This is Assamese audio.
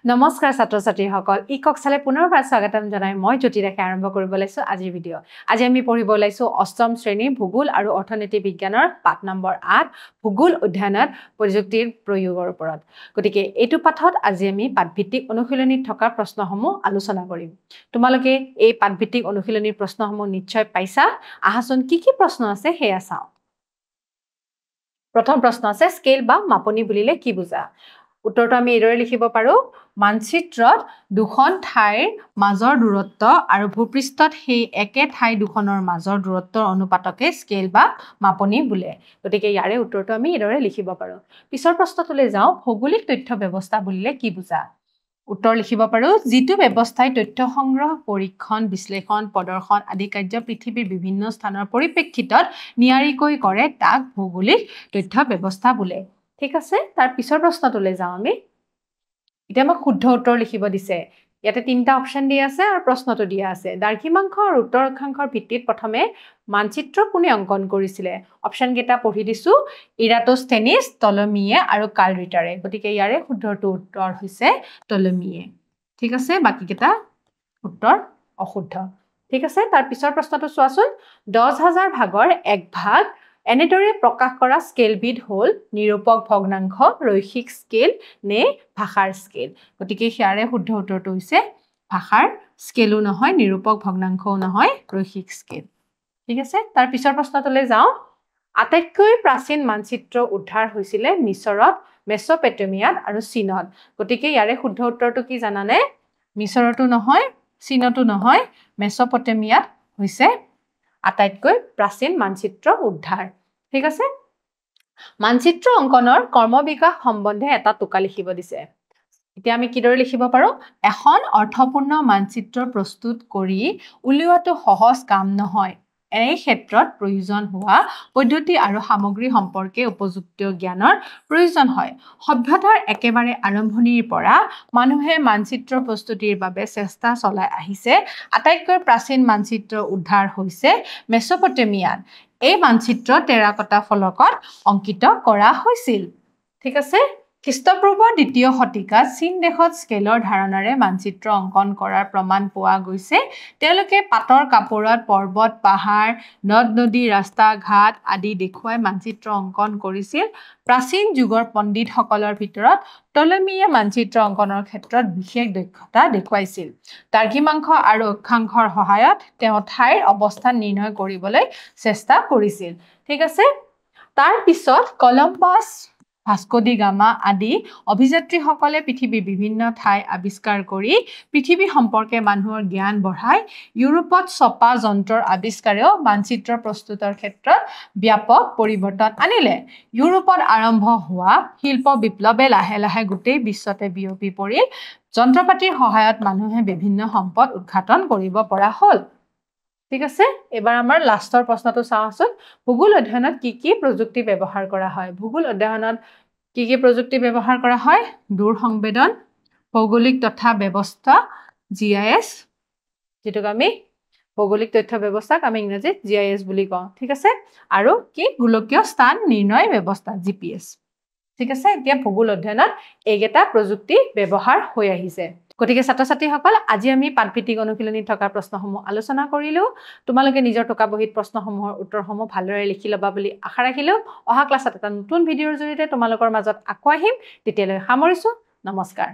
নমস্কাৰ ছাত্ৰ ছাত্ৰীসকল ইকক চালে পুনৰবাৰ স্বাগতম জনাই মই জ্যোতি ৰেখা আৰম্ভ কৰিব লৈছো আজিৰ ভিডিঅ' আজি আমি পঢ়িব লৈছো অষ্টম শ্ৰেণীৰ ভূগোল আৰু অৰ্থনীতি বিজ্ঞানৰ পাঠ নম্বৰ 8 ভূগোল অধ্যয়নত প্ৰযুক্তিৰ প্ৰয়োগৰ ওপৰত গতিকে এইটো পাঠত আজি আমি পাঠভিত্তিক অনুশীলনীত থকা প্ৰশ্নসমূহ আলোচনা কৰিম তোমালোকে এই পাঠভিত্তিক অনুশীলনীৰ প্ৰশ্নসমূহ নিশ্চয় পাইছা আহাচোন কি প্ৰশ্ন আছে হেয়া চাও প্ৰথম প্ৰশ্ন আছে স্কেল বা মাপনি বুলিলে কি বুজা উত্তৰটো আমি এদৰে লিখিব পাৰো মানচিত্ৰত দুখন ঠাইৰ মাজৰ দূৰত্ব আৰু ভূপৃষ্ঠত সেই একে ঠাই দুখনৰ মাজৰ দূৰত্বৰ অনুপাতকে স্কেল বা মাপনি বোলে গতিকে ইয়াৰে উত্তৰটো আমি এদৰে লিখিব পাৰো পিছৰ প্ৰশ্নটোলৈ যাও ভৌগোলিক তথ্য ব্যৱস্থা বুলিলে কি বুজা উত্তৰ লিখিব পাৰো যিটো ব্যৱস্থাই তথ্য সংগ্ৰহ পৰীক্ষণ বিশ্লেষণ প্ৰদৰ্শন আদি কাৰ্য পৃথিৱীৰ বিভিন্ন স্থানৰ পৰিপ্ৰেক্ষিতত নিয়াৰিকৈ কৰে তাক ভৌগোলিক তথ্য ব্যৱস্থা বোলে ঠিক আছে তাৰ পিছৰ প্ৰশ্নটোলৈ যাও আমি এটা আমাক শুদ্ধ উত্তৰ লিখিব দিছে ইয়াতে তিনটা অপচন দিয়া আছে আৰু প্ৰশ্নটো দিয়া আছে দ্ৰাঘিমাংশ আৰু উত্তৰ অক্ষাংশৰ ভিত্তিত প্ৰথমে মানচিত্ৰ কোনে অংকন কৰিছিলে অপচন কেইটা পঢ়ি দিছো ইৰাটোস্থেনিছ টলমিয়ে আৰু কাৰ্ল ৰিটাৰে গতিকে ইয়াৰে শুদ্ধটো উত্তৰ হৈছে টলমিয়ে ঠিক আছে বাকি কেইটা উত্তৰ অশুদ্ধ ঠিক আছে তাৰ পিছৰ প্ৰশ্নটো চোৱাচোন 10000 ভাগৰ এক ভাগ এনেদৰে প্ৰকাশ কৰা স্কেলবিধ হল নিৰূপক ভগ্নাংশ ৰৈখিক স্কেল নে ভাষাৰ স্কেল গতিকে ইয়াৰে শুদ্ধ উত্তৰটো হৈছে ভাষাৰ স্কেলো নহয় নিৰূপক ভগ্নাংশও নহয় ৰৈখিক স্কেল ঠিক আছে তাৰ পিছৰ প্ৰশ্নটোলৈ যাও আটাইতকৈ প্ৰাচীন মানচিত্ৰ উদ্ধাৰ হৈছিল মিছৰত মেছপটেমিয়াত আৰু চীনত গতিকে ইয়াৰে শুদ্ধ উত্তৰটো কি জানানে মিছৰতো নহয় চীনতো নহয় মেছপটেমিয়াত হৈছে আটাইতকৈ প্ৰাচীন মানচিত্ৰ উদ্ধাৰ ঠিক আছে মানচিত্ৰ অংকনৰ কৰ্মবিকাশ সম্বন্ধে এটা টুকা লিখিব দিছে এতিয়া আমি কিদৰে লিখিব পাৰো এখন অৰ্থপূৰ্ণ মানচিত্ৰ প্ৰস্তুত কৰি উলিওৱাটো সহজ কাম নহয় এই ক্ষেত্ৰত প্ৰয়োজন হোৱা পদ্ধতি আৰু সামগ্ৰী সম্পৰ্কে উপযুক্ত জ্ঞানৰ প্ৰয়োজন হয় সভ্যতাৰ একেবাৰে আৰম্ভণিৰ পৰা মানুহে মানচিত্ৰ প্ৰস্তুতিৰ বাবে চেষ্টা চলাই আহিছে আটাইতকৈ প্ৰাচীন মানচিত্ৰ উদ্ধাৰ হৈছে মেছপটেমিয়াত এই মানচিত্ৰ টেৰাকটা ফলকত অংকিত কৰা হৈছিল ঠিক আছে খ্ৰীষ্টপূৰ্ব দ্বিতীয় শতিকাত চীন দেশত স্কেলৰ ধাৰণাৰে মানচিত্ৰ অংকন কৰাৰ প্ৰমাণ পোৱা গৈছে তেওঁলোকে পাতৰ কাপোৰত পৰ্বত পাহাৰ নদ নদী ৰাস্তা ঘাট আদি দেখুৱাই মানচিত্ৰ অংকন কৰিছিল প্ৰাচীন যুগৰ পণ্ডিতসকলৰ ভিতৰত টলমিয়ে মানচিত্ৰ অংকনৰ ক্ষেত্ৰত বিশেষ দক্ষতা দেখুৱাইছিল দ্ৰাঘিমাংশ আৰু অক্ষাংশৰ সহায়ত তেওঁ ঠাইৰ অৱস্থান নিৰ্ণয় কৰিবলৈ চেষ্টা কৰিছিল ঠিক আছে তাৰ পিছত কলম্বাছ ভাস্কো ডি গামা আদি অভিযাত্ৰীসকলে পৃথিৱীৰ বিভিন্ন ঠাই আৱিষ্কাৰ কৰি পৃথিৱী সম্পৰ্কে মানুহৰ জ্ঞান বঢ়াই ইউৰোপত ছপা যন্ত্ৰৰ আৱিষ্কাৰেও মানচিত্ৰ প্ৰস্তুতৰ ক্ষেত্ৰত ব্যাপক পৰিৱৰ্তন আনিলে ইউৰোপত আৰম্ভ হোৱা শিল্প বিপ্লৱে লাহে লাহে গোটেই বিশ্বতে বিয়পি পৰিল যন্ত্ৰপাতিৰ সহায়ত মানুহে বিভিন্ন সম্পদ উৎঘাটন কৰিব পৰা হ'ল ঠিক আছে এবাৰ আমাৰ লাষ্টৰ প্ৰশ্নটো চাওঁচোন ভূগোল অধ্যয়নত কি প্ৰযুক্তি ব্যৱহাৰ কৰা হয় ভূগোল অধ্যয়নত কি প্ৰযুক্তি ব্যৱহাৰ কৰা হয় দূৰ সংবেদন ভৌগোলিক তথ্য ব্যৱস্থা GIS যেটো আমি ভৌগোলিক তথ্য ব্যৱস্থাক আমি ইংৰাজীত GIS বুলি কওঁ ঠিক আছে আৰু কি গোলকীয় স্থান নিৰ্ণয় ব্যৱস্থা GPS ঠিক আছে এতিয়া ভূগোল অধ্যয়নত এইকেইটা প্ৰযুক্তি ব্যৱহাৰ হৈ আহিছে গতিকে ছাত্ৰ ছাত্ৰীসকল আজি আমি পাঠভিত্তিক অনুশীলনীত থকা প্ৰশ্নসমূহ আলোচনা কৰিলো তোমালোকে নিজৰ টকা বহিত প্ৰশ্নসমূহৰ উত্তৰসমূহ ভালদৰে লিখি লবা বুলি আশা ৰাখিলো অহা ক্লাছত এটা নতুন ভিডিঅৰ জৰিয়তে তোমালোকৰ মাজত আকৌ আহিম তেতিয়ালৈ সামৰিছো নমস্কাৰ